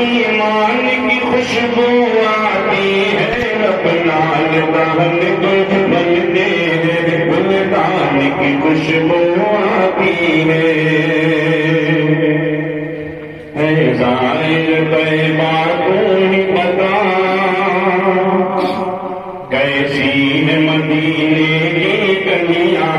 ایمان کی خوشبو آتی ہے لبنال بہن کو بلتے ہیں گلدان کی خوشبو آتی ہے زائر طیبہ کو ہی پتا کیسی ہے مدینے کی گلیاں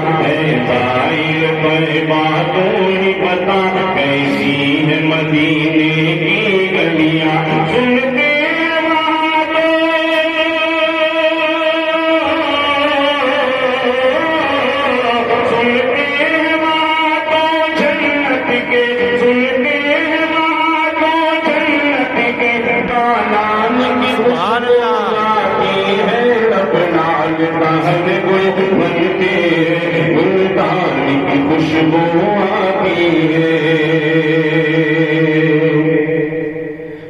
زائر طیبہ کو ہی پتا کیسی ہے مدینے کی گلیاں سنتے خوشبو آتی ہے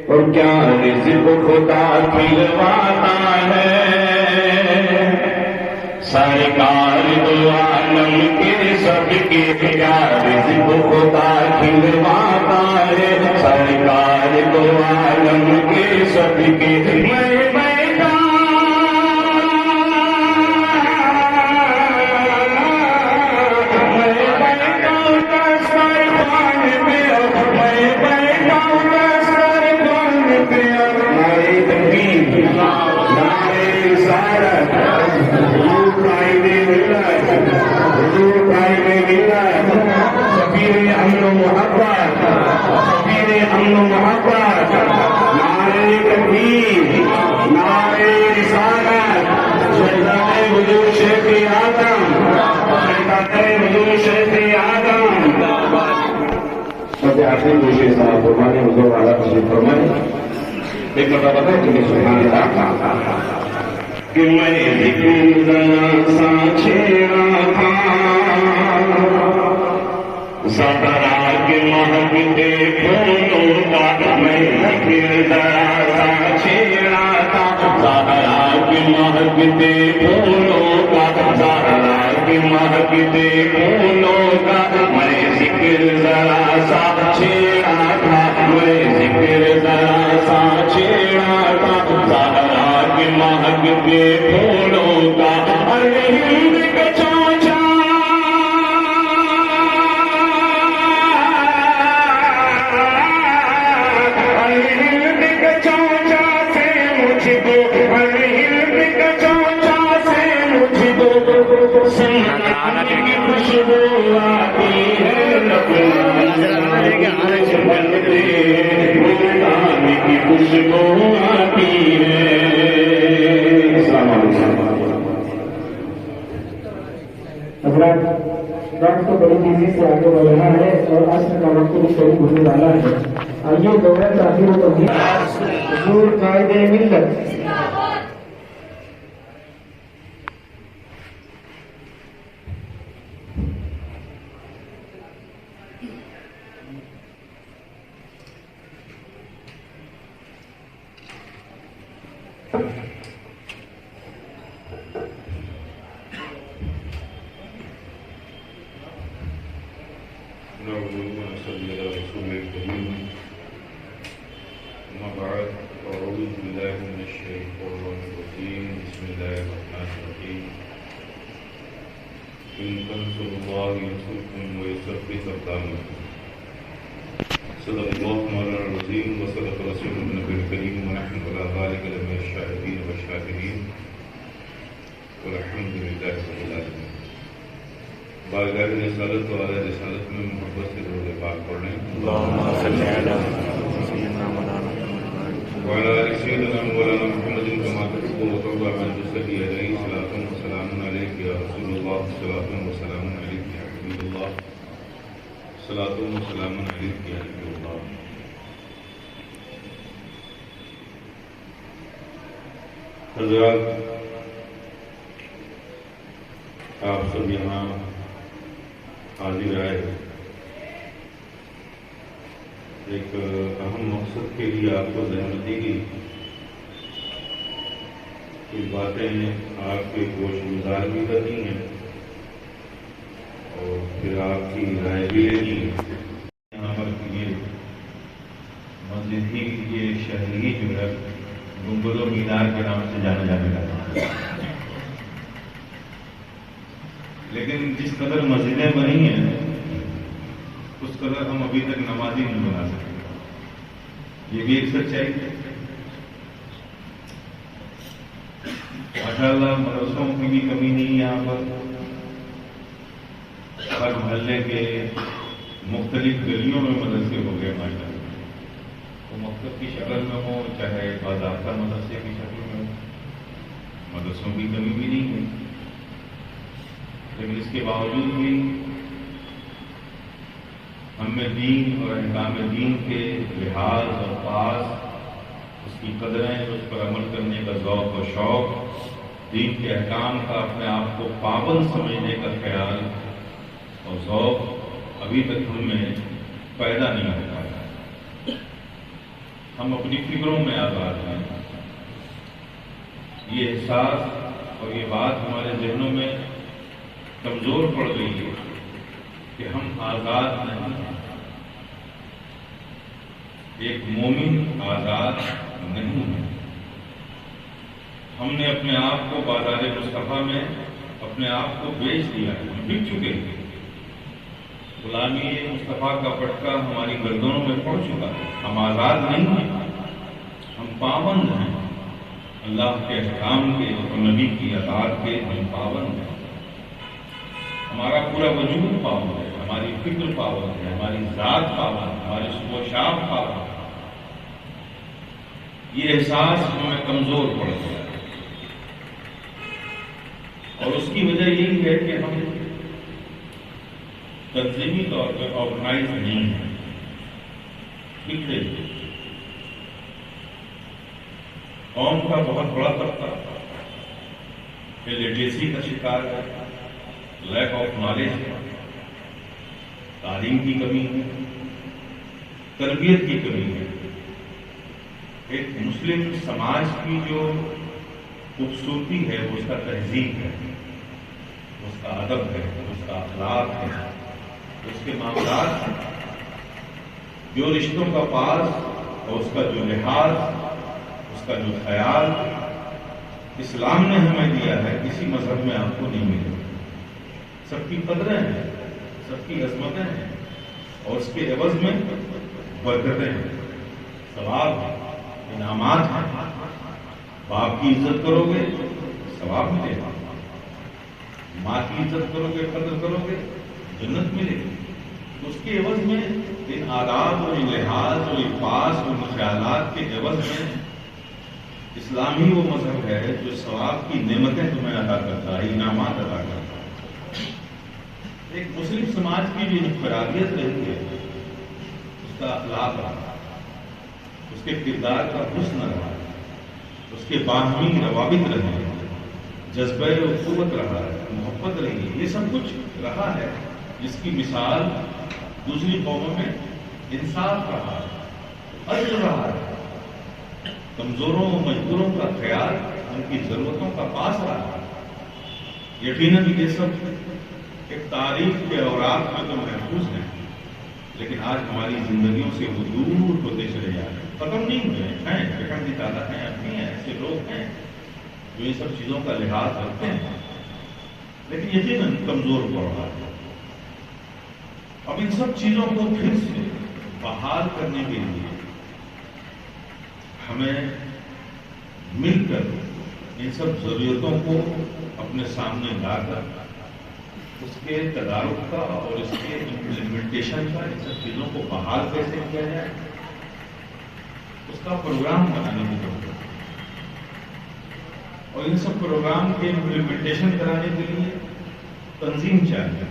اور کیا رزق خدا کھلواتا ہے سرکار دو عالم کے سب کے کیا رزق خدا کھلواتا ہے سرکار دو عالم کے سب کے ایک مرتبہ بتا کہ سبحان اللہ کہ میں ذکر ذرا سا چھیڑا تھا زہرا کے مہکتے پھولوں کا میں ذکر ذرا سا چھیڑا تھا زہرا کے مہکتے پھولوں کا زہرا کے مہکتے پھولوں کا میں ذکر ذرا سا چھیڑا تھا میں ذکر ذرا سا چھیڑا تھا زہرا کے مہکتے پھولوں کا ارے ہند کا چونچا ارے ہند کا چونچا سے مجھ کو ارے ہند کا چونچا سے مجھ کو سنانے کی خوشبو آتی ہے کی خوشبو آتی ہے حضرات وقت کو بڑی تیزی سے آگے بڑھ رہا ہے اور عصر کا وقت بھی شروع ہونے والا ہے آئیے دورہ تاخیر و تمہید حضور قائد ملت صدق الله مولانا العظيم وصدق رسوله النبي الكريم ونحن على ذلك لمن الشاهدين والشاكرين والحمد لله رب العالمين. بارگاہ رسالت و اعلی رسالت میں محبت سے درود پاک پڑھیں. اللهم صل على سيدنا مولانا وعلى آل سيدنا مولانا محمد كما تحب وترضى عن تصلي عليه صلاة وسلام عليك يا رسول الله صلاة وسلام عليك يا حبيب الله صلاة وسلام عليك يا حبيب الله. حضرات آپ سب یہاں حاضر آئے ایک اہم مقصد کے لیے آپ کو زحمت دی گئی کچھ باتیں آپ کے گوش گزار بھی کرنی ہیں اور پھر آپ کی رائے بھی لینی ہے. یہاں پر یہ مسجد ہی یہ شہر ہی جو ہے گنبد و مینار کے نام سے جانے لگا. لیکن جس قدر مسجدیں بنی ہیں اس قدر ہم ابھی تک نمازی نہیں بنا سکتے. یہ بھی ایک سچائی ہے. ماشاء اللہ مدرسوں کی بھی کمی نہیں یہاں پر. ہر محلے کے مختلف گلیوں میں مدرسے ہو گئے ماشاء اللہ. وہ مکتب کی شکل میں ہو چاہے باضابطہ مدرسے کی شکل میں ہو, مدرسوں کی کمی بھی نہیں ہے. لیکن اس کے باوجود بھی ہم میں دین اور احکام دین کے لحاظ اور پاس, اس کی قدریں, اس پر عمل کرنے کا ذوق و شوق, دین کے احکام کا اپنے آپ کو پابند سمجھنے کا خیال اور ذوق ابھی تک ہم میں پیدا نہیں ہو پایا. ہم اپنی فکروں میں آزاد ہیں. یہ احساس اور یہ بات ہمارے ذہنوں میں کمزور پڑ گئی ہے کہ ہم آزاد نہیں ہیں. ایک مومن آزاد نہیں ہے. ہم نے اپنے آپ کو بازار مصطفیٰ میں اپنے آپ کو بیچ دیا ہے. ہم بک چکے ہیں. غلامی مصطفیٰ کا پٹکا ہماری گردنوں میں پڑ چکا ہے. ہم آزاد نہیں ہیں. ہم پابند ہیں اللہ کے احکام کے اور نبی کی اطاعت کے. ہم پابند ہیں. ہمارا پورا وجود پابند ہے. ہماری فکر پابند ہے. ہماری ذات پابند ہے. ہماری صبح و شام پابند ہے. یہ احساس ہمیں کمزور پڑ گیا ہے اور اس کی وجہ یہی ہے کہ ہم تنظیمی طور پہ آرگنائز نہیں ہیں. بکھرے قوم کا بہت بڑا طبقہ لٹریسی کا شکار ہے. لیک آف نالج ہے. تعلیم کی کمی ہے. تربیت کی کمی ہے. ایک مسلم سماج کی جو خوبصورتی ہے وہ اس کا تہذیب ہے, اس کا ادب ہے, اس کا اخلاق ہے, اس کے معاملات ہیں. جو رشتوں کا پاس اور اس کا جو لحاظ, اس کا جو خیال اسلام نے ہمیں دیا ہے کسی مذہب میں آپ کو نہیں ملے. سب کی قدریں ہیں, سب کی عظمتیں ہیں اور اس کے عوض میں برکتیں ہیں, ثواب ہیں, انعامات ہیں. باپ کی عزت کرو گے ثواب ملے گا. ماں کی عزت کرو گے, قدر کرو گے, جنت ملے گی. اس کے عوض میں ان آداب اور ان لحاظ اور ان پاس اور ان خیالات کے عوض میں اسلام ہی وہ مذہب ہے جو ثواب کی نعمتیں تمہیں ادا کرتا ہے, انعامات ادا کرتا ہے. ایک مسلم سماج کی جو انفرادیت رہی ہے, اس کا اخلاق رہا, اس کے کردار کا حسن رہا, اس کے باہمی روابط رہے, جذبہ اخوت رہا ہے, محبت رہی ہے. یہ سب کچھ رہا ہے جس کی مثال دوسری قوموں میں انصاف رہا ہے, عدل رہا ہے, کمزوروں و مجبوروں کا خیال, ان کی ضرورتوں کا پاس رہا ہے. یقیناً یہ سب ایک تاریخ کے اوراق میں تو محفوظ ہیں, لیکن آج ہماری زندگیوں سے وہ دور ہوتے چلے جا رہے ہیں. ختم نہیں ہوئے ہیں, بےحد کی تعداد ہیں, اپنی ہیں, ایسے لوگ ہیں جو ان سب چیزوں کا لحاظ رکھتے ہیں, لیکن یقیناً کمزور پڑ رہا ہے. اب ان سب چیزوں کو پھر سے بحال کرنے کے لیے ہمیں مل کر ان سب ضرورتوں کو اپنے سامنے لا کر اس کے تدارک کا اور اس کے امپلیمنٹیشن کا, ان سب چیزوں کو بحال کیسے کیا جائے, اس کا پروگرام بنانے کی ضرورت ہے. اور ان سب پروگرام کے امپلیمنٹیشن کرانے کے لیے تنظیم چاہیے,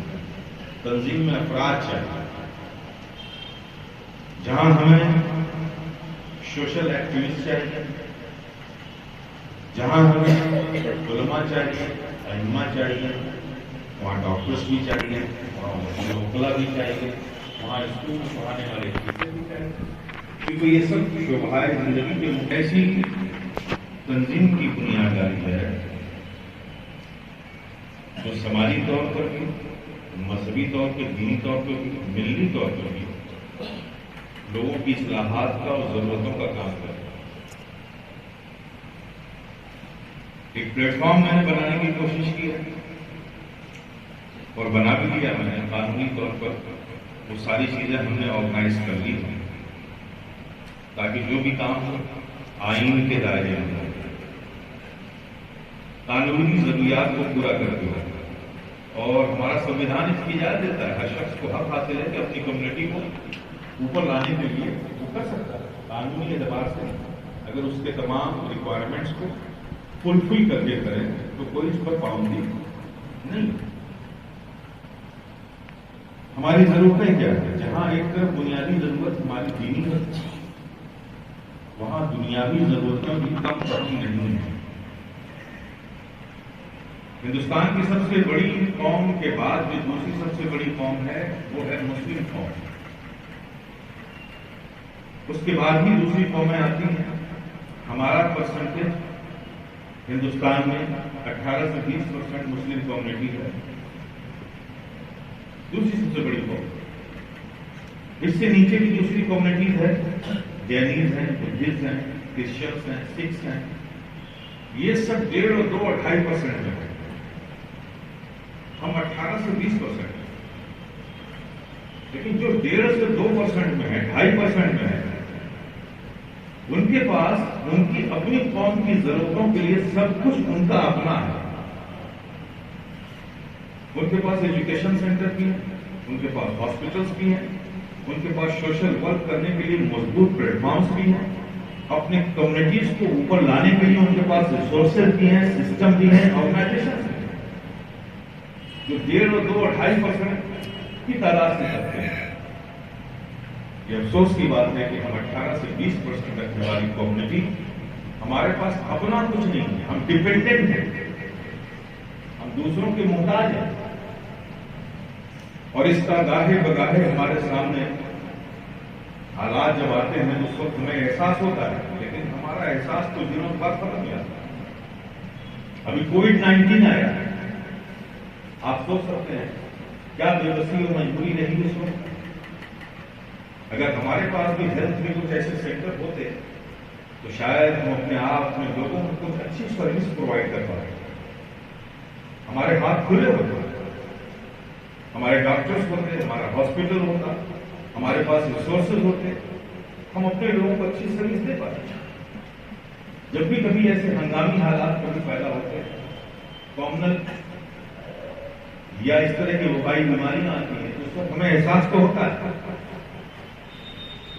تنظیم میں افراد چاہیے. جہاں ہمیں سوشل ایکٹیوسٹ چاہیے, جہاں ہمیں علماء چاہیے, ائمہ چاہیے, وہاں ڈاکٹرس بھی چاہیے, وہاں وکلا بھی چاہیے, وہاں اسکول پڑھانے والے ٹیچر بھی چاہیے. کیونکہ یہ سب شعبۂ زندگی کے ایسی تنظیم کی بنیاد ڈالی ہے جو سماجی طور پر بھی مذہبی طور پہ، دینی طور پہ بھی، ملی طور پہ بھی لوگوں کی اصلاحات کا اور ضرورتوں کا کام کریں۔ ایک پلیٹ فارم میں نے بنانے کی کوشش کی ہے اور بنا بھی لیا میں نے، قانونی طور پر وہ ساری چیزیں ہم نے آرگنائز کر لی ہیں تاکہ جو بھی کام ہو آئین کے دائرے میں ہو، قانونی ضروریات کو پورا کرتے ہو، اور ہمارا سنویدھان اس کی اجازت دیتا ہے ہر شخص کو حق حاصل ہے کہ اپنی کمیونٹی کو اوپر لانے کے لیے وہ کر سکتا ہے قانونی اعتبار سے، اگر اس کے تمام ریکوائرمنٹس کو فلفل کر کے کریں تو کوئی اس پر پابندی نہیں۔ ہماری ضرورتیں کیا ہے؟ جہاں ایک طرف بنیادی ضرورت ہماری دینی ہے، وہاں دنیاوی ضرورتیں بھی کم کمی نہیں ہیں۔ ہندوستان کی سب سے بڑی قوم کے بعد جو دوسری سب سے بڑی قوم ہے وہ ہے مسلم قوم، اس کے بعد ہی دوسری قومیں آتی ہیں۔ ہمارا پرسنٹیج ہندوستان میں 18 سے 20% مسلم کمیونٹی ہے، دوسری سب سے بڑی قوم۔ اس سے نیچے بھی دوسری کمیونٹیز ہے، جینیز ہیں، بدھسٹ ہیں، کرسچنس ہیں، سکھس ہیں، یہ سب 1.5 اور 2 2.5% میں ہے، ہم 18 سے 20%، لیکن جو 1.5 سے 2% میں ہے، 2.5% میں ہے، ان کے پاس ان کی اپنی قوم کی ضرورتوں کے لیے سب کچھ ان کا اپنا ہے۔ ان کے پاس ایجوکیشن سینٹر بھی ہیں، ان کے پاس ہاسپٹلس بھی ہیں، ان کے پاس سوشل ورک کرنے کے لیے مضبوط پلیٹ فارمس بھی ہیں، اپنے کمیونٹیز کو اوپر لانے کے لیے ان کے پاس ریسورسز بھی ہیں، سسٹم بھی ہیں، آرگنائزیشن بھی ہیں، جو 1.5 اور 2 اور 2.5% کی تعداد سے کرتے ہیں۔ یہ افسوس کی بات ہے کہ ہم 18 سے 20% رکھنے والی کمیونٹی ہمارے پاس اپنا کچھ نہیں ہے، ہم ڈپینڈنٹ ہیں، ہم دوسروں کے محتاج ہیں، اور اس کا گاہے بگاہے ہمارے سامنے حالات جب آتے ہیں تو اس وقت ہمیں احساس ہوتا ہے، لیکن ہمارا احساس تو دنوں بعد ختم گیا۔ ابھی کووڈ-19 آیا، آپ سوچ سکتے ہیں کیا بے بسی اور مجبوری رہی اس وقت؟ اگر ہمارے پاس بھی ہیلتھ میں کچھ ایسے سینٹر ہوتے تو شاید ہم اپنے آپ اپنے لوگوں کو کچھ اچھی سروس پرووائڈ کر پاتے، ہمارے ہاتھ کھلے ہوتے، ہمارے ڈاکٹرز ہوتے، ہمارا ہاسپٹل ہوتا، ہمارے پاس ریسورسز ہوتے، ہم اپنے لوگوں کو اچھی سروس دے پاتے۔ جب بھی کبھی ایسے ہنگامی حالات کبھی پیدا ہوتے ہیں، کامنل یا اس طرح کی وبائی بیماریاں آتی ہیں، تو اس وقت ہمیں احساس تو ہوتا ہے۔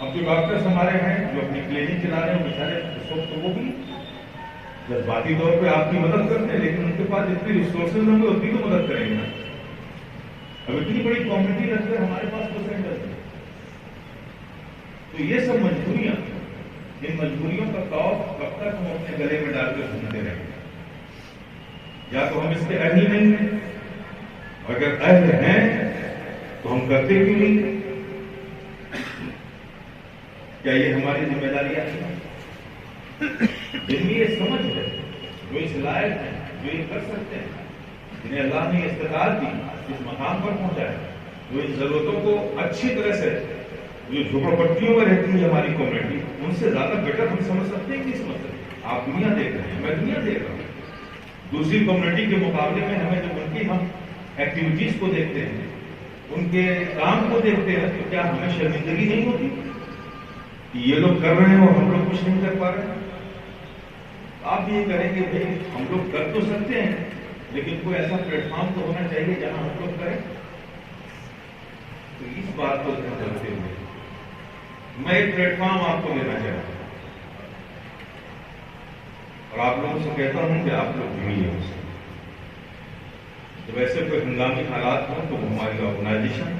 اب جو ڈاکٹرز ہمارے ہیں جو اپنی کلینک چلا رہے ہیں بیچارے اس وقت تو وہ بھی جذباتی طور پہ آپ کی مدد کرتے ہیں، لیکن ان کے پاس جتنی ریسورسز ہوں گے اتنی تو مدد کریں گے نا۔ اب اتنی بڑی کمیونٹی رکھ کر ہمارے پاس تو سینٹر ہے، تو یہ سب مجبوریاں، ان مجبوریوں کا خوف کب تک ہم اپنے گلے میں ڈال کے گھومتے رہیں گے؟ یا تو ہم اس کے اہل نہیں ہیں، اگر اہل ہیں تو ہم کرتے کیوں نہیں؟ کیا یہ ہماری ذمہ داریاں ہیں؟ جن میں یہ سمجھ ہے، جو اس لائق ہیں، جو یہ کر سکتے ہیں، جنہیں اللہ نے استطاعت دی اس مقام پر پہنچایا، جو ان ضرورتوں کو اچھی طرح سے، جو جھوپڑپٹیوں میں رہتی ہے ہماری کمیونٹی، ان سے زیادہ بیٹر ہم سمجھ سکتے ہیں کہ نہیں سمجھ سکتے؟ آپ دنیا دیکھ رہے ہیں، میں دنیا دیکھ رہا ہوں، دوسری کمیونٹی کے مقابلے میں ہمیں جب ان کی ہم ایکٹیویٹیز کو دیکھتے ہیں، ان کے کام کو دیکھتے ہیں، تو کیا ہمیں شرمندگی نہیں ہوتی کہ یہ لوگ کر رہے ہیں اور ہم لوگ کچھ نہیں کر پا رہے ہیں؟ آپ بھی یہ کریں گے بھائی ہم لوگ کر تو سکتے ہیں، لیکن کوئی ایسا پلیٹ فارم تو ہونا چاہیے جہاں ہم لوگ کریں۔ تو اس بات کو ذہن رکھتے ہوئے میں ایک پلیٹ فارم آپ کو دینا چاہتا ہوں، اور آپ لوگوں سے کہتا ہوں کہ آپ لوگ جڑیے اس سے۔ جب ایسے کوئی ہنگامی حالات ہوں تو ہماری آرگنائزیشن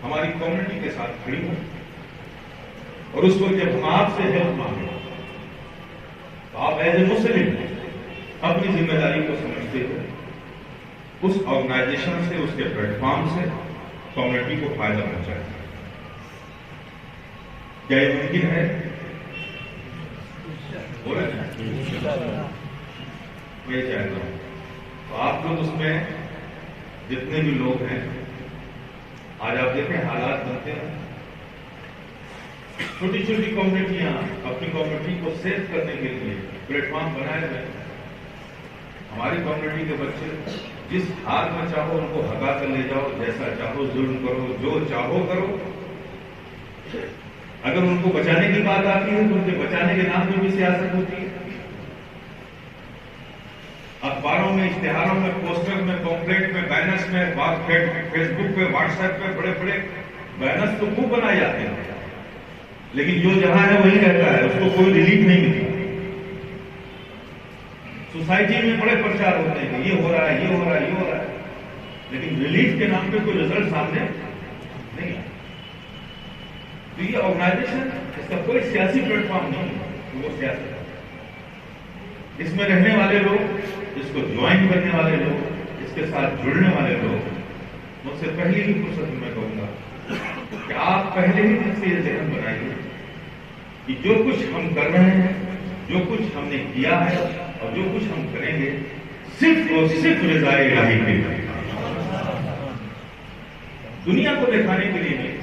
ہماری کمیونٹی کے ساتھ کھڑی ہو، اور اس وقت جب ہم آپ سے ہیلپ مانگیں تو آپ ایز اے مسلم اپنی ذمہ داری کو سمجھتے ہو، اس آرگنائزیشن سے، اس کے پلیٹ فارم سے کمیونٹی کو فائدہ پہنچائیں۔ کیا یہ ممکن ہے؟ میں چاہتا ہوں تو آپ لوگ اس میں جتنے بھی لوگ ہیں آج آپ دیکھیں حالات بنتے ہیں، چھوٹی چھوٹی کمیونٹیاں اپنی کمیونٹی کو سیو کرنے کے لیے پلیٹ فارم بنائے ہوئے ہیں۔ ہماری کمیونٹی کے بچے جس حال میں چاہو ان کو ہکا کر لے جاؤ، جیسا چاہو ظلم کرو، جو چاہو کرو۔ اگر ان کو بچانے کی بات آتی ہے تو ان کے بچانے کے نام پہ بھی سیاست ہوتی ہے۔ اخباروں میں، اشتہاروں میں، پوسٹر میں، پمفلیٹ میں، بینرس میں، فیس بک پہ، واٹس ایپ پہ بڑے بڑے بینرس تو خوب بنائے جاتے ہیں، لیکن جو جہاں ہے وہی رہتا ہے، اس کو کوئی ریلیف نہیں ملتی۔ سوسائٹی میں بڑے پرچار ہوتے ہیں کہ یہ ہو رہا ہے، یہ ہو رہا ہے، یہ ہو رہا ہے، لیکن ریلیف کے نام پہ کوئی رزلٹ سامنے نہیں آتا۔ تو یہ آرگنائزیشن، اس کا کوئی سیاسی پلیٹ فارم نہیں ہے، وہ سیاست ہے۔ اس میں رہنے والے لوگ، اس کو جوائن کرنے والے لوگ، اس کے ساتھ جڑنے والے لوگ، مجھ سے پہلی ہی فرصت میں کہوں گا کہ آپ پہلے ہی دن سے یہ ذہن بنائیے کہ جو کچھ ہم کر رہے ہیں، جو کچھ ہم نے کیا ہے اور جو کچھ ہم کریں گے، صرف اور صرف رضا الہی کے لیے، دنیا کو دکھانے کے لیے نہیں،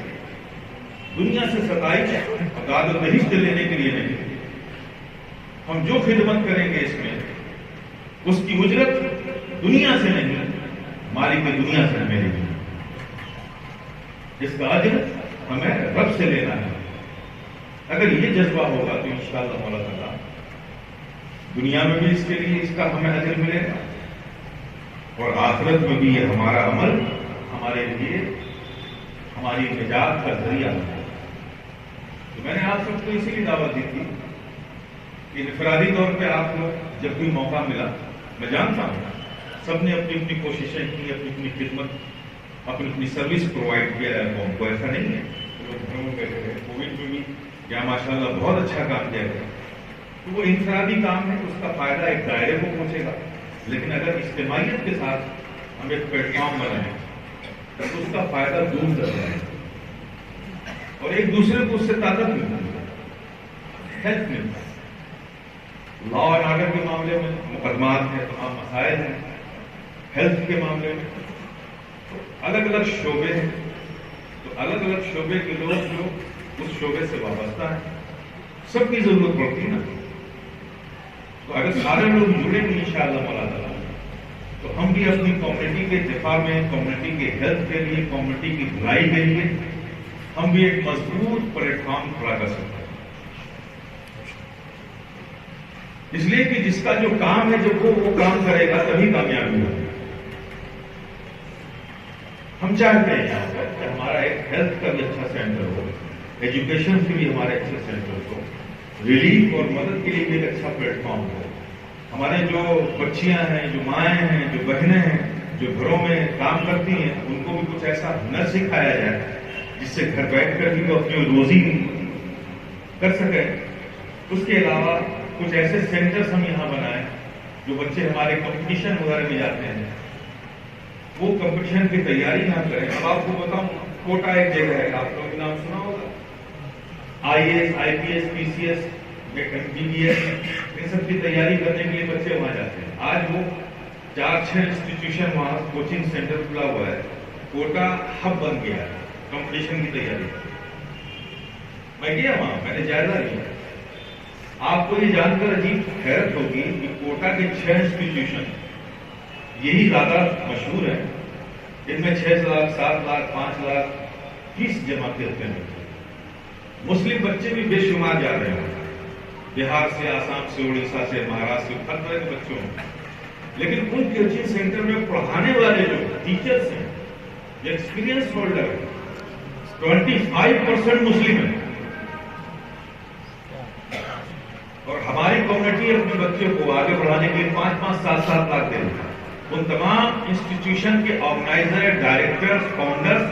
دنیا سے ستائش اور داد و بہشت لینے کے لیے نہیں۔ ہم جو خدمت کریں گے اس میں، اس کی اجرت دنیا سے نہیں، مالک دنیا سے ہمیں نہیں، اس کا اجر ہمیں رب سے لینا ہے۔ اگر یہ جذبہ ہوگا تو انشاءاللہ مولا تعالیٰ دنیا میں بھی اس کے لیے اس کا ہمیں اجر ملے گا، اور آخرت میں بھی یہ ہمارا عمل ہمارے لیے ہماری نجات کا ذریعہ ہے۔ تو میں نے آپ سب کو اسی لیے دعوت دی تھی کہ انفرادی طور پہ آپ کو جب بھی موقع ملا، میں جانتا ہوں سب نے اپنی اپنی کوششیں کی، اپنی اپنی خدمت، اپنی اپنی سروس پرووائڈ کیا ہے قوم کو، ایسا نہیں ہے لوگ گھروں میں بیٹھے ہیں۔ کووڈ میں بھی یا ماشاءاللہ بہت اچھا کام کیا گیا، تو وہ انفرادی کام ہے، اس کا فائدہ ایک دائرے کو پہنچے گا، لیکن اگر اجتماعیت کے ساتھ ہم ایک پلیٹ فارم بنائیں تو اس کا فائدہ دور تک جائے گا، اور ایک دوسرے کو اس سے طاقت ملتی ہے، ہیلپ ملتا ہے۔ لا اینڈ آرڈر کے معاملے میں مقدمات ہیں، تمام مسائل ہیں، ہیلتھ کے معاملے میں الگ الگ شعبے ہیں، تو الگ الگ شعبے کے لوگ جو اس شعبے سے وابستہ ہیں، سب کی ضرورت پڑتی ہے نا۔ تو اگر سارے لوگ جڑیں گے انشاءاللہ مولا تعالیٰ، تو ہم بھی اپنی کمیونٹی کے دفاع میں، کمیونٹی کے ہیلتھ کے لیے، کمیونٹی کی بھلائی کے لیے ہم بھی ایک مضبوط پلیٹ فارم کھڑا کر سکتے ہیں۔ اس لیے کہ جس کا جو کام ہے، جب وہ کام کرے گا تبھی کامیابی ہوگی۔ ہم چاہتے ہیں یہاں پر کہ ہمارا ایک ہیلتھ کا بھی اچھا سینٹر ہو، ایجوکیشن کے بھی ہمارے اچھے سینٹر ہو، ریلیف اور مدد کے لیے بھی ایک اچھا پلیٹ فارم ہو۔ ہمارے جو بچیاں ہیں، جو مائیں ہیں، جو بہنیں ہیں، جو گھروں میں کام کرتی ہیں، ان کو بھی کچھ ایسا ہنر سکھایا جائے جس سے گھر بیٹھ کر بھی وہ اپنی روزی کر سکے۔ اس کے علاوہ کچھ ایسے سینٹرز ہم یہاں بنائیں جو بچے ہمارے کمپٹیشن وغیرہ میں جاتے ہیں، وہ کمپٹیشن کی تیاری نہ کریں۔ اب آپ کو بتاؤں، کوٹا ایک جگہ ہے، آپ لوگوں نے نام سنا ہوگا، IAS IPS PCS MBBS، ان سب کی تیاری کرنے کے لیے بچے وہاں جاتے ہیں۔ آج وہ 4-6 انسٹیٹیوشن وہاں کوچنگ سینٹر کھلا ہوا ہے، کوٹا ہب بن گیا ہے کمپٹیشن کی تیاری۔ میں گیا وہاں، میں نے جائزہ لیا۔ آپ کو یہ جان کر عجیب حیرت ہوگی کہ کوٹا کے 6 انسٹیٹیوشن یہی زیادہ مشہور ہیں، ان میں 6 لاکھ 7 لاکھ 5 لاکھ فیس جمع کرتے ہیں۔ مسلم بچے بھی بے شمار جا رہے ہیں، بہار سے، آسام سے، اڑیسہ سے، مہاراشٹر سے، ہر طرح کے بچوں ہیں، لیکن ان کوچنگ سینٹر میں پڑھانے والے جو ٹیچرس ہیں، جو ایکسپیرینس ہولڈر ہیں، 25% مسلم ہیں۔ اور ہماری کمیونٹی اپنے بچوں کو آگے بڑھانے کے لیے 5-5 7-7 لاکھ دے رہی ہے۔ ان تمام انسٹیٹیوشن کے آرگنائزر، ڈائریکٹر، فاؤنڈر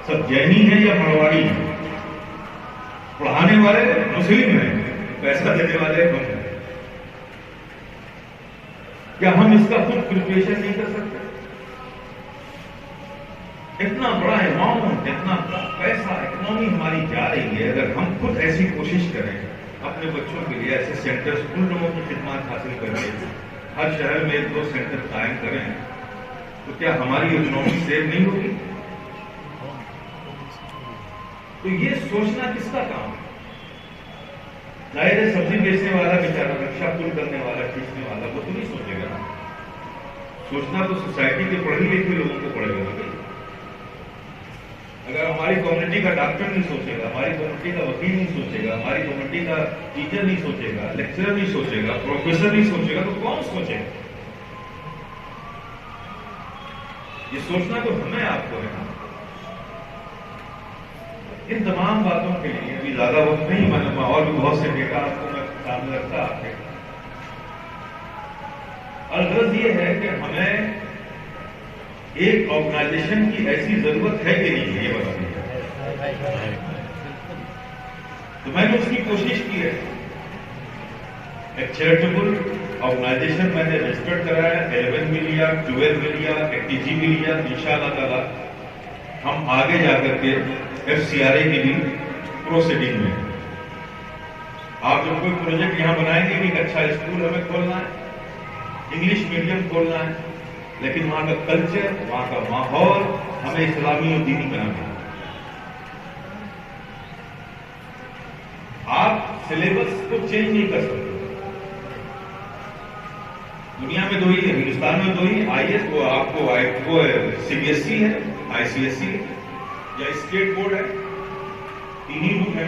سب جینی ہیں یا مڑواڑی ہیں، پڑھانے والے مسلم ہیں، پیسہ دینے والے ہم ہیں۔ کیا ہم اس کا خود پریپریشن نہیں کر سکتے؟ اتنا بڑا اماؤنٹ، اتنا پیسہ، اکنامی ہماری جا رہی ہے، اگر ہم خود ایسی کوشش کریں اپنے بچوں کے لیے، ایسے سینٹرز ان لوگوں کی خدمات حاصل کر کے ہر شہر میں 1-2 سینٹر قائم کریں، تو کیا ہماری اکنامی سیو نہیں ہوگی؟ تو یہ سوچنا کس کا کام ہے؟ ظاہر ہے سبزی بیچنے والا بیچارہ، رکشا پل کرنے والا، کھینچنے والا، وہ تو نہیں سوچے گا نا. سوچنا تو سوسائٹی کے پڑھے لکھے لوگوں کو پڑے گا. اگر ہماری کمیونٹی کا ڈاکٹر نہیں سوچے گا، ہماری کمیونٹی کا وکیل نہیں سوچے گا، ہماری کمیونٹی کا ٹیچر نہیں سوچے گا، لیکچرر نہیں سوچے گا، پروفیسر نہیں سوچے گا، تو کون سوچے گا؟ یہ سوچنا تو ہمیں آپ کو ہے نا. ان تمام باتوں کے لیے ابھی زیادہ وقت نہیں، میں اور بھی بہت سے ڈیٹا آپ کو میں سامنے رکھتا آپ کے. اور غرض یہ ہے کہ ہمیں ایک آرگنائزیشن کی ایسی ضرورت ہے کہ نہیں، یہ بتائیے. تو میں نے اس کی کوشش کی ہے. ایک چیریٹیبل آرگنائزیشن میں نے رجسٹر کرایا، 11 بھی لیا، 12 بھی لیا، ایک TG بھی لیا. انشاءاللہ تعالی ہم آگے جا کر کے FCRA کی بھی پروسیڈنگ میں. آپ جب کوئی پروجیکٹ یہاں بنائیں گے کہ ایک اچھا اسکول ہمیں کھولنا ہے، انگلش میڈیم کھولنا ہے، لیکن وہاں کا کلچر، وہاں کا ماحول ہمیں اسلامی اور دینی بنانا ہے. آپ سلیبس کو چینج نہیں کر سکتے. دنیا میں دو ہی ہے، ہندوستان میں دو ہی، IS وہ آپ کو CBSE ہے، ICSE یا اسٹیٹ بورڈ ہے، تین ہی بک ہے.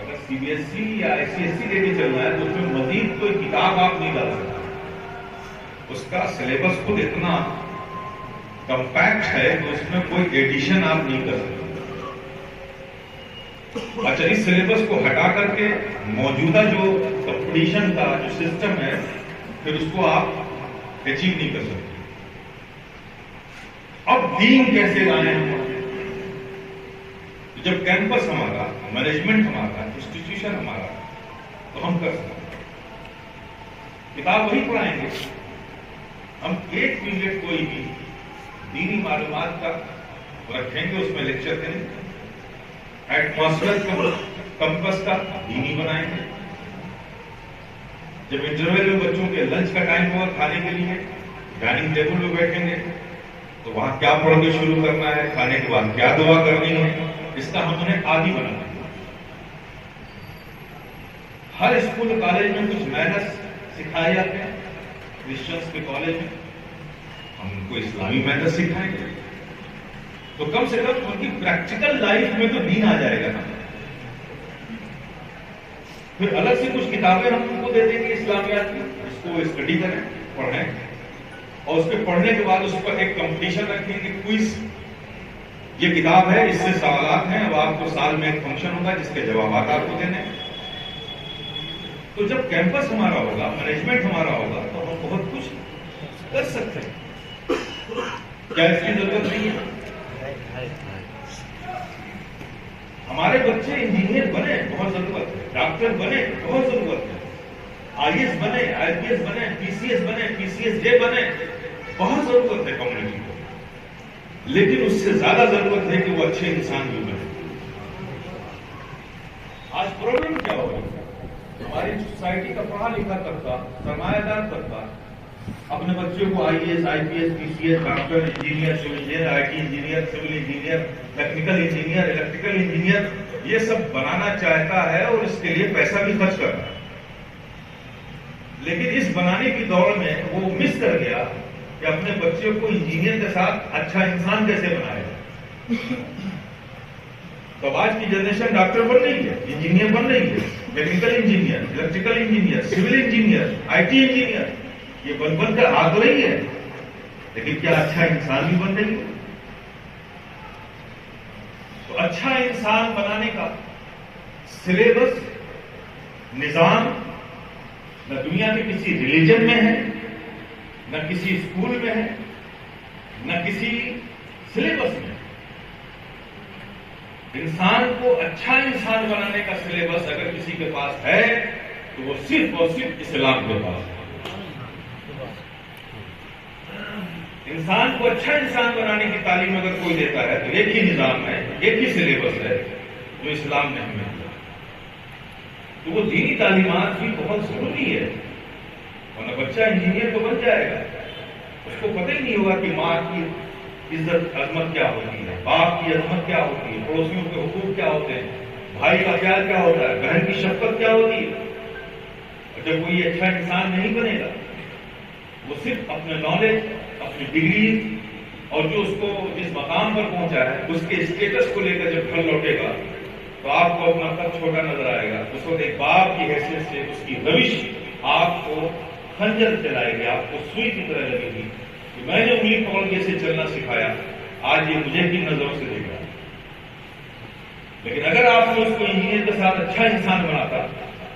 اگر CBSE یا ICSE لے کے چلنا ہے تو اس میں مزید کوئی کتاب آپ نہیں ڈال سکتے. اس کا سلیبس خود اتنا کمپیکٹ ہے کہ اس میں کوئی ایڈیشن آپ نہیں کر سکتے. اچھا، اس سلیبس کو ہٹا کر کے موجودہ جو کمپٹیشن کا جو سسٹم ہے پھر اس کو آپ اچیو نہیں کر سکتے. اب دین کیسے لائیں ہم؟ جب کیمپس ہمارا، مینجمنٹ ہمارا، انسٹیٹیوشن ہمارا، تو ہم کر سکتے ہیں. کتاب وہی پڑھائیں گے. ہم ایک پیریڈ کوئی بھی دینی معلومات کا رکھیں گے، اس میں لیکچر دیں گے. ایٹماسفیئر کمپس کا دینی بنائیں گے. جب انٹرویل میں بچوں کے لنچ کا ٹائم ہوگا کھانے کے لیے، ڈائننگ ٹیبل پہ بیٹھیں گے تو وہاں کیا پڑھ کے شروع کرنا ہے، کھانے کے بعد کیا دعا کرنی ہے، اس کا ہم انہیں عادی بنانا ہے. ہر اسکول کالج میں کچھ مینرز سکھائے جاتے ہیں. کرسچنس کے کالج میں ہم ان کو اسلامی مینرز سکھائیں گے تو کم سے کم ان کی پریکٹیکل لائف میں تو دین آ جائے گا نا. پھر الگ سے کچھ کتابیں ہم ان کو دے دیں گے اسلامیات کی، اس کو اسٹڈی کریں، پڑھیں، اور اس کے پڑھنے کے بعد اس پر ایک کمپٹیشن رکھیں گے، کوئز. یہ کتاب ہے، اس سے سوالات ہیں، اب آپ کو سال میں ایک فنکشن ہوگا جس کے جوابات آپ کو دینے. تو جب کیمپس ہمارا ہوگا، مینجمنٹ ہمارا ہوگا تو ہم بہت کچھ کر سکتے ہیں. کیا اس کی ضرورت نہیں ہے؟ ہمارے بچے انجینئر بنے، بہت ضرورت ہے. ڈاکٹر بنے، بہت ضرورت ہے. IAS بنے، IPS بنے، PCS بنے، PCSJ بنے، بہت ضرورت ہے کمیونٹی کو. لیکن اس سے زیادہ ضرورت ہے کہ وہ اچھے انسان بھی بنے. آج پرابلم کیا ہوگا؟ ہماری سوسائٹی کا پڑھا لکھا طبقہ، سرمایہ دار طبقہ اپنے بچوں کو IAS، IPS، PCS، doctor, engineer, civil engineer, IT engineer, civil engineer, technical engineer, electrical engineer, یہ سب بنانا چاہتا ہے اور اس کے لیے پیسہ بھی خرچ کر رہا ہے. لیکن اس بنانے کی دوڑ میں وہ مس کر گیا کہ اپنے بچے کو انجینئر کے ساتھ اچھا انسان کیسے بنائے گا. تو آج کی جنریشن ڈاکٹر بن رہی ہے، انجینئر بن رہی ہے، technical engineer, electrical engineer, civil engineer, IT engineer, یہ بن کر آ تو رہی ہے، لیکن کیا اچھا انسان بھی بن رہی ہے؟ تو اچھا انسان بنانے کا سلیبس، نظام نہ دنیا کے کسی ریلیجن میں ہے، نہ کسی اسکول میں ہے، نہ کسی سلیبس میں. انسان کو اچھا انسان بنانے کا سلیبس اگر کسی کے پاس ہے تو وہ صرف اور صرف اسلام کے پاس ہے. انسان کو اچھا انسان بنانے کی تعلیم اگر کوئی دیتا ہے تو ایک ہی نظام ہے، ایک ہی سلیبس ہے جو اسلام نے ہمیں دیا. تو وہ دینی تعلیمات بھی بہت ضروری ہے، ورنہ بچہ انجینئر تو بن جائے گا، اس کو پتہ ہی نہیں ہوگا کہ ماں کی عزت عظمت کیا ہوتی ہے، باپ کی عظمت کیا ہوتی ہے، پڑوسیوں کے حقوق کیا ہوتے ہیں، بھائی کا پیار کیا ہوتا ہے، بہن کی شفقت کیا ہوتی ہے. اور جب کوئی اچھا انسان نہیں بنے گا، وہ صرف اپنے نالج، اپنی ڈگریز اور جو اس کو جس مقام پر پہنچا ہے اس کے اسٹیٹس کو لے کر جب گھر لوٹے گا تو آپ کو اپنا قد چھوٹا نظر آئے گا. اس وقت ایک باپ کی حیثیت سے اس کی روش آپ کو خنجر چلائے گی، آپ کو سوئی کی طرح لگے گی کہ میں نے انگلی پکڑ کے اسے چلنا سکھایا، آج یہ مجھے کن نظروں سے دیکھ رہا ہے. لیکن اگر آپ نے اس کو انجینئر کے ساتھ اچھا انسان بناتا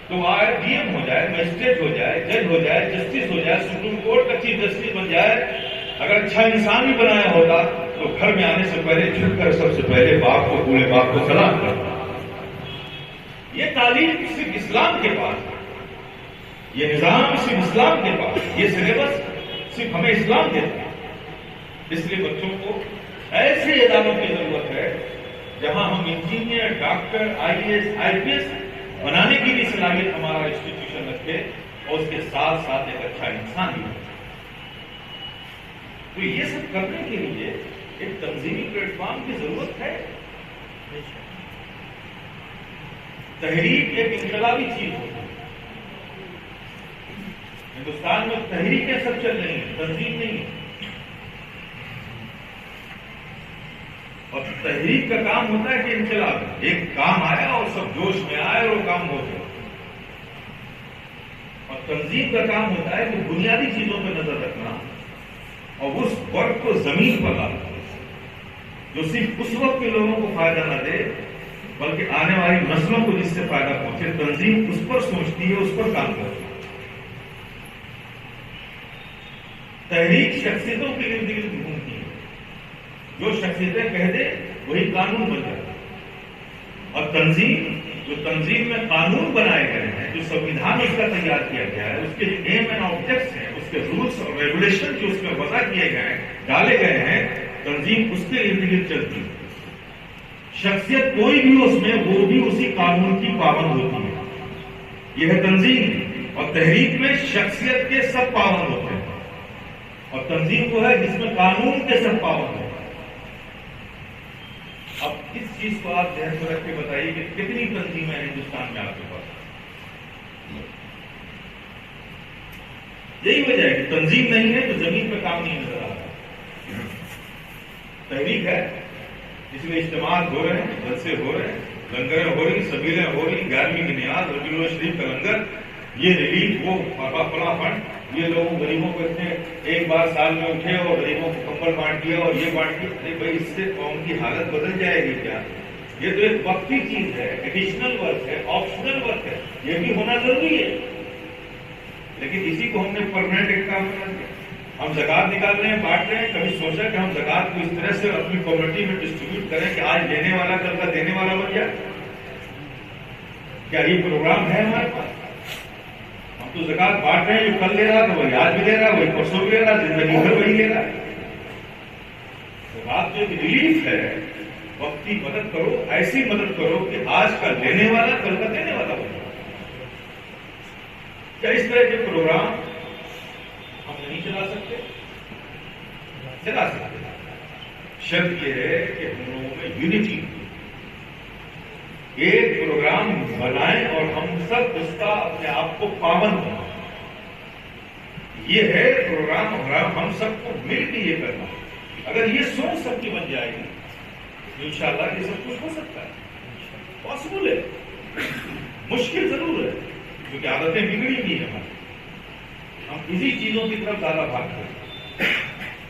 تو آج ڈی ایم ہو جائے، مجسٹریٹ ہو جائے، جج ہو جائے، جسٹس ہو جائے، سپریم کورٹ کا چیف جسٹس بن جائے، اگر اچھا انسان بھی بنایا ہوتا تو گھر میں آنے سے پہلے جھک کر سب سے پہلے باپ کو، بوڑھے باپ کو سلام کرتا. یہ تعلیم صرف اسلام کے پاس ہے، یہ نظام صرف اسلام کے پاس ہے، یہ سلیبس صرف ہمیں اسلام دیتا ہے. اس لیے بچوں کو ایسے اداروں کی ضرورت ہے جہاں ہم انجینئر، ڈاکٹر، IAS، IPS بنانے کی بھی صلاحیت ہمارا انسٹیٹیوشن رکھے اور اس کے ساتھ ساتھ ایک اچھا انسان بھی ہو. تو یہ سب کرنے کے لیے ایک تنظیمی پلیٹ فارم کی ضرورت ہے. تحریک ایک انقلابی چیز ہوتی ہے. ہندوستان میں تحریکیں سب چل رہی ہیں، تنظیم نہیں ہے. اور تحریک کا کام ہوتا ہے کہ انقلاب، ایک کام آیا اور سب جوش میں آئے اور وہ کام ہو گیا. اور تنظیم کا کام ہوتا ہے کہ بنیادی چیزوں پہ نظر رکھنا اور اس ورک کو زمین پر لانا جو صرف اس وقت کے لوگوں کو فائدہ نہ دے بلکہ آنے والی نسلوں کو جس سے فائدہ پہنچے. تنظیم اس پر سوچتی ہے، اس پر کام کرتی ہے. تحریک شخصیتوں کے ارد گرد گھومتی ہے، جو شخصیتیں کہہ دے وہی قانون بن جاتا ہے. اور تنظیم، جو تنظیم میں قانون بنائے گئے ہیں، جو سنویدھان اس کا تیار کیا گیا ہے، اس کے جو ایم اینڈ آبجیکٹس ہیں، اس کے رولس اور ریگولیشن جو اس میں وضع کیے گئے ہیں، ڈالے گئے ہیں، تنظیم اس کے ارد گرد چلتی ہے. شخصیت کوئی بھی اس میں، وہ بھی اسی قانون کی پابند ہوتی ہے. یہ ہے تنظیم. اور تحریک میں شخصیت کے سب پابند ہوتے ہیں اور تنظیم وہ ہے جس میں قانون کے سب پابند ہوتے ہیں. اب اس چیز کو آپ ذہن میں رکھ کے بتائیے کہ کتنی تنظیمیں ہیں ہندوستان میں آپ کے پاس. یہی وجہ ہے کہ تنظیم نہیں ہے تو زمین پہ کام نہیں نظر آ رہا. تحریک ہے اس میں اجتماعات ہو رہے ہیں، جلسے ہو رہے ہیں، لنگریں ہو رہی، سبیلیں ہو رہی، 11ویں کی نیاز، ربیع شریف کا لنگر، یہ ریلیف، وہ فلاں فنڈ، یہ لوگوں غریبوں کو اتنے ایک بار سال میں اٹھے اور غریبوں کو کمبل بانٹ دیا اور یہ بانٹ دیا. ارے بھائی، اس سے قوم کی حالت بدل جائے گی کیا؟ یہ تو ایک وقتی چیز ہے، ایڈیشنل ورک ہے، آپشنل ورک ہے، یہ بھی ہونا ضروری ہے. لیکن اسی کو ہم نے پرماننٹ ایک کام بنا دیا. ہم زکات نکال رہے ہیں، بانٹ رہے ہیں. کبھی سوچا کہ ہم زکات کو اس طرح سے اپنی کمیونٹی میں ڈسٹریبیوٹ کریں کہ آج لینے والا کل کا دینے والا بن جائے؟ کیا یہ پروگرام ہے ہمارے پاس؟ ہم تو زکات بانٹ رہے ہیں، جو کل لے رہا تو وہی آج بھی لے رہا، وہی پرسوں بھی لے رہا، زندگی بھر وہی لے رہا. زکات جو ایک ریلیف ہے، وقتی مدد کرو، ایسی مدد کرو کہ آج کا لینے والا کل کا دینے والا بن جائے. کیا اس طرح کے پروگرام ہم نہیں چلا سکتے؟ چلا سکتے. شرط یہ ہے کہ ہم لوگوں میں یونٹی، ایک پروگرام بنائیں اور ہم سب اس کا اپنے آپ کو پابند بنائیں. یہ ہے پروگرام ہم سب کو مل کے یہ کرنا. اگر یہ سوچ سب کی بن جائے گی تو انشاءاللہ یہ سب کچھ ہو سکتا ہے. پاسبل ہے، مشکل ضرور ہے کیونکہ عادتیں بگڑی ہوئی ہیں ہماری. ہم اسی چیزوں کی طرف زیادہ بھاگتے ہیں.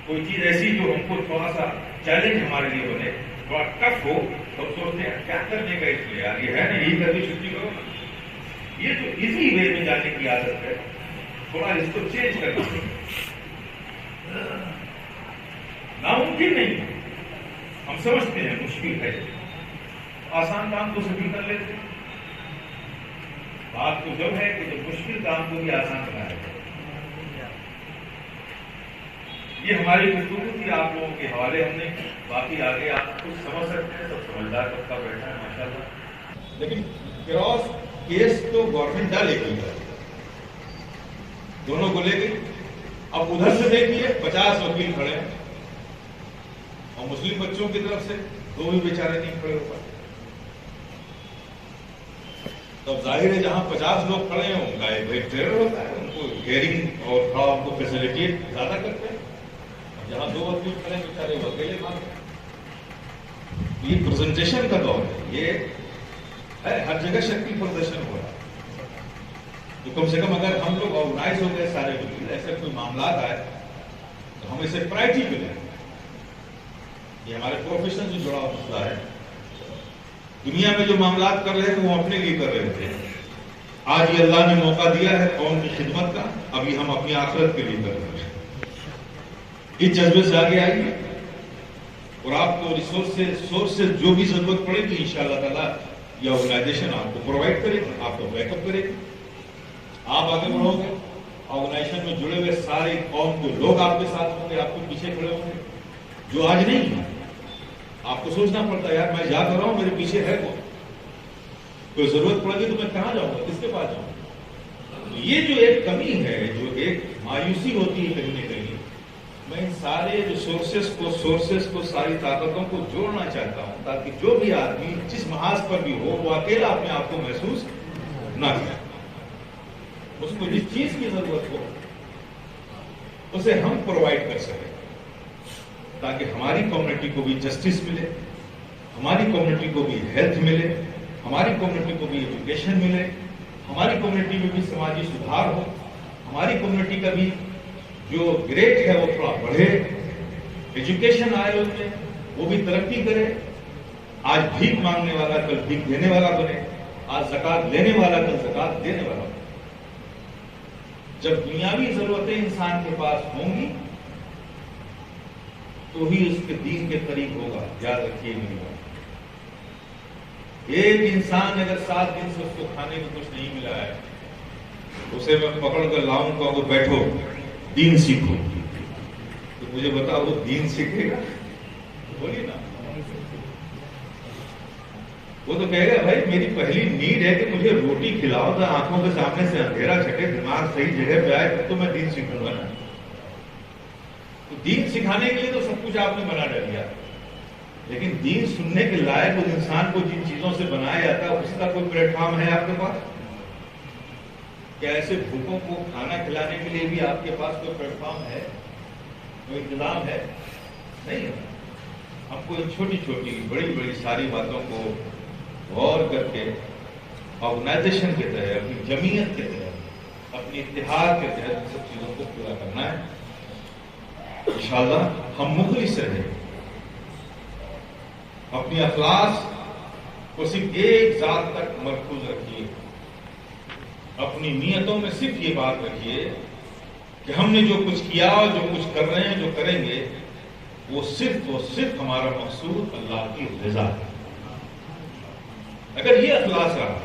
کوئی چیز ایسی جو ہم کو تھوڑا سا چیلنج ہمارے لیے بنے، تھوڑا ٹف ہو، تو سوچتے ہیں کیا کرنے کا اس لیے، یار یہ ہے نا، یہی کر کے چھٹی کرو. یہ جو ایزی وے میں جانے کی عادت ہے، تھوڑا اس کو چینج کرنا چاہیے. ناممکن نہیں، ہم سمجھتے ہیں مشکل ہے، آسان کام تو سبھی کر لیتے ہیں. بات تو جب ہے کہ جب مشکل کام کو بھی آسان بنایا جائے. یہ ہماری گفتگو تھی آپ لوگوں کے حوالے ہم نے. باقی آگے آپ کچھ سمجھ سکتے ہیں، سب سمجھدار طبقہ بیٹھا ہے ماشاءاللہ. لیکن کراس کیس تو گورنمنٹ ڈالے گی، دونوں کو لے گئی. اب ادھر سے دیکھیے 50 وکیل کھڑے ہیں، اور مسلم بچوں کی طرف سے تو بھی بیچارے نہیں کھڑے ہو پاتے. تب ظاہر ہے جہاں 50 لوگ کھڑے ہیں ان کا ایک ٹریلر ہوتا ہے, ان کو ہیئرنگ اور تھوڑا ان کو فیسلٹی زیادہ کرتے ہیں. جہاں 2 آدمی کھڑے ہیں بیچارے وہ اکیلے مانتے. یہ پریزنٹیشن کا دور ہے, یہ ہے ہر جگہ شکتی پردرشن ہو رہا ہے. تو کم سے کم اگر ہم لوگ آرگنائز ہو گئے سارے مل, ایسے کوئی معاملات آئے تو ہم اسے پرائرٹی پہ لیں. یہ ہمارے پروفیشن سے جڑا ہوا مسئلہ ہے. دنیا میں جو معاملات کر رہے تھے وہ اپنے لیے کر رہے تھے. آج یہ اللہ نے موقع دیا ہے قوم کی خدمت کا, ابھی ہم اپنی آخرت کے لیے کر رہے ہیں. اس جذبے سے آگے آئیے اور آپ کو ریسورسز جو بھی ضرورت پڑے گی انشاءاللہ تعالیٰ یہ آرگنائزیشن آپ کو پرووائڈ کرے گی, آپ کو بیک اپ کرے گی. آپ آگے بڑھو گے, آرگنائزیشن میں جڑے ہوئے سارے قوم کے لوگ آپ کے ساتھ ہوں گے, آپ کے پیچھے کھڑے ہوں گے. جو آج نہیں ہے آپ کو سوچنا پڑتا ہے یار میں جا کر رہا ہوں, میرے پیچھے ہے کون, کوئی ضرورت پڑے گی تو میں کہاں جاؤں گا, کس کے پاس جاؤں گا. یہ جو ایک کمی ہے, جو ایک مایوسی ہوتی ہے کہیں نہ کہیں, میں ان سارے سورسز کو ساری طاقتوں کو جوڑنا چاہتا ہوں تاکہ جو بھی آدمی جس محاذ پر بھی ہو وہ اکیلا اپنے آپ کو محسوس نہ کرے. اس کو جس چیز کی ضرورت ہو اسے ہم پرووائڈ کر سکیں تاکہ ہماری کمیونٹی کو بھی جسٹس ملے, ہماری کمیونٹی کو بھی ہیلتھ ملے, ہماری کمیونٹی کو بھی ایجوکیشن ملے, ہماری کمیونٹی میں بھی سماجی سدھار ہو, ہماری کمیونٹی کا بھی جو گریڈ ہے وہ تھوڑا بڑھے, ایجوکیشن آئے ان میں وہ بھی ترقی کرے. آج بھیک مانگنے والا کل بھیک دینے والا بنے, آج زکات لینے والا کل زکات دینے والا بنے. جب دنیاوی ضرورتیں انسان کے پاس ہوں گی تو ہی اس کے دین کے قریب ہوگا. یاد رکھیے میری بات, ایک انسان اگر 7 دن سے اس کو کھانے کو کچھ نہیں ملا ہے اسے میں پکڑ کر لاؤں گا, وہ بیٹھو دین سیکھو, تو مجھے بتاؤ وہ دین سیکھے گا؟ بولیے نا. وہ تو کہے گا بھائی میری پہلی نیڈ ہے کہ مجھے روٹی کھلاؤ تو آنکھوں کے سامنے سے اندھیرا چھٹے, دماغ صحیح جگہ پہ آئے تو میں دین سیکھوں گا نا. تو دین سکھانے کے لیے تو سب کچھ آپ نے بنا ڈال دیا, لیکن دین سننے کے لائق اس انسان کو جن چیزوں سے بنایا جاتا ہے اس کا کوئی پلیٹ فارم ہے آپ کے پاس؟ کیا ایسے بھوکوں کو کھانا کھلانے کے لیے بھی آپ کے پاس کوئی پلیٹ فارم ہے, کوئی انتظام ہے؟ نہیں ہے. ہم کو چھوٹی چھوٹی بڑی بڑی ساری باتوں کو غور کر کے آرگنائزیشن کے تحت, اپنی جمعیت کے تحت, اپنی اتحاد کے تحت سب چیزوں کو پورا کرنا ہے. انشاءاللہ ہم مخلص رہیں, اپنی اخلاص کو صرف ایک ذات تک مرکوز رکھیے, اپنی نیتوں میں صرف یہ بات رکھیے کہ ہم نے جو کچھ کیا اور جو کچھ کر رہے ہیں, جو کریں گے, وہ صرف ہمارا مقصود اللہ کی رضا ہے. اگر یہ اخلاص رہا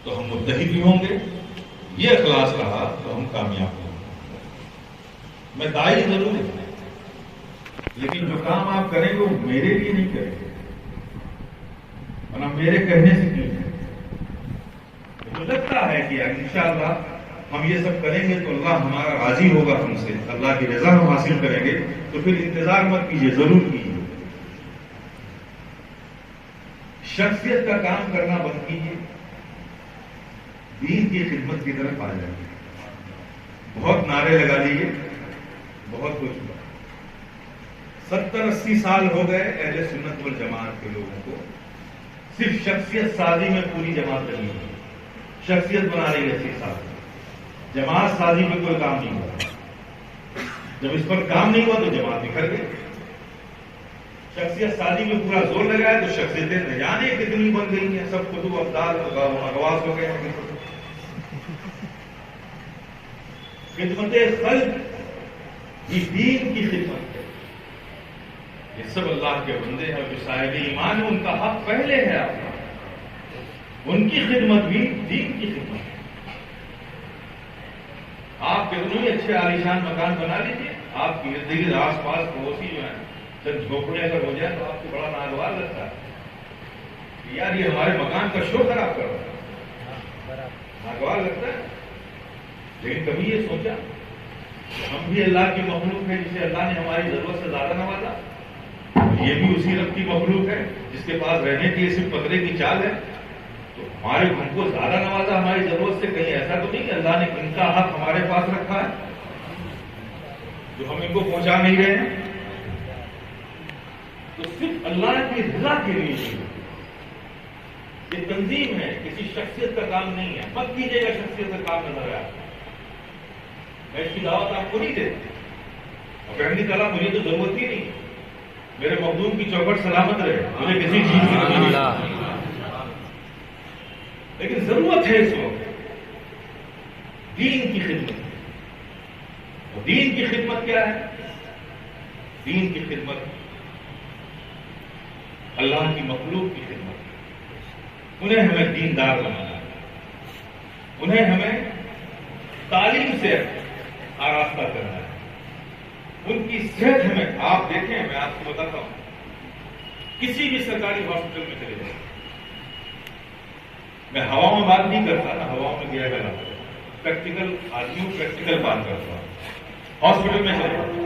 تو ہم متحد بھی ہوں گے, یہ اخلاص رہا تو ہم کامیاب ہوں گے. میں داعی ضرور ہوں لیکن جو کام آپ کریں گے وہ میرے لیے نہیں کریں گے, ورنہ میرے کہنے سے نہیں ہے. مجھے لگتا ہے کہ انشاءاللہ ہم یہ سب کریں گے تو اللہ ہمارا راضی ہوگا ہم سے, اللہ کی رضا ہم حاصل کریں گے. تو پھر انتظار مت کیجیے, ضرور کیجیے. شخصیت کا کام کرنا بند کیجیے, دین کی خدمت کی طرف آ جائیے. بہت نعرے لگا لیجیے, بہت کچھ. 70-80 سال ہو گئے اہل سنت والجماعت کے لوگوں کو صرف شخصیت سازی میں پوری جماعت نہیں ہوئی. شخصیت بنا رہی ہے 80 سال, جماعت سازی میں کوئی کام نہیں ہوا. جب اس پر کام نہیں ہوا تو جماعت بکھر گئی. شخصیت سازی میں پورا زور لگایا تو شخصیتیں نہ جانے کتنی بن گئی ہیں, سب کتب ابدال اغواس ہو گئے ہیں. خدمت خلق یہ دین کی خدمت ہے. یہ سب اللہ کے بندے ہیں جو صاحب ایمان ہیں, ان کا حق پہلے ہے. آپ ان کی خدمت بھی دین کی خدمت ہے. آپ کتنے ہی اچھے عالیشان مکان بنا لیجیے, آپ کی ارد گرد آس پاس پڑوسی جو ہیں جب جھوپڑے اگر ہو جائے تو آپ کو بڑا ناگوار لگتا ہے یار یہ ہمارے مکان کا شو خراب کر رہا ہے, ناگوار لگتا ہے. لیکن کبھی یہ سوچا ہم بھی اللہ کی مخلوق ہے جسے اللہ نے ہماری ضرورت سے زیادہ نوازا. یہ بھی اسی رب کی مخلوق ہے جس کے پاس رہنے کی صرف پترے کی چال ہے. تو ہمارے ہم کو زیادہ نوازا ہماری ضرورت سے. کہیں ایسا تو نہیں کہ اللہ نے ان کا حق ہمارے پاس رکھا ہے جو ہم ان کو پہنچا نہیں رہے ہیں. تو صرف اللہ کی رضا کے لیے یہ تنظیم ہے, کسی شخصیت کا کام نہیں ہے. مت کیجیے گا شخصیت کا کام نظر آیا. میں اس کی دعوت آپ کو نہیں دیتا اور کہنے کی طرح مجھے تو ضرورت ہی نہیں, میرے مخدوم کی چوکھٹ سلامت رہے, مجھے کسی چیز کی ضرورت نہیں. لیکن ضرورت ہے اس وقت دین کی خدمت. اور دین کی خدمت کیا ہے؟ دین کی خدمت اللہ کی مخلوق کی خدمت. انہیں ہمیں دیندار بنانا ہے, انہیں ہمیں تعلیم سے آراستہ کرنا ہے, ان کی صحت ہمیں. آپ دیکھیں, میں آپ کو بتاتا ہوں, کسی بھی سرکاری ہاسپٹل میں چلے جائیں, میں ہواؤں میں بات نہیں کرتا نا, ہواؤں میں گیا کرتا, پریکٹیکل آدمیوں پریکٹیکل بات کرتا ہوں. ہاسپٹل میں چلے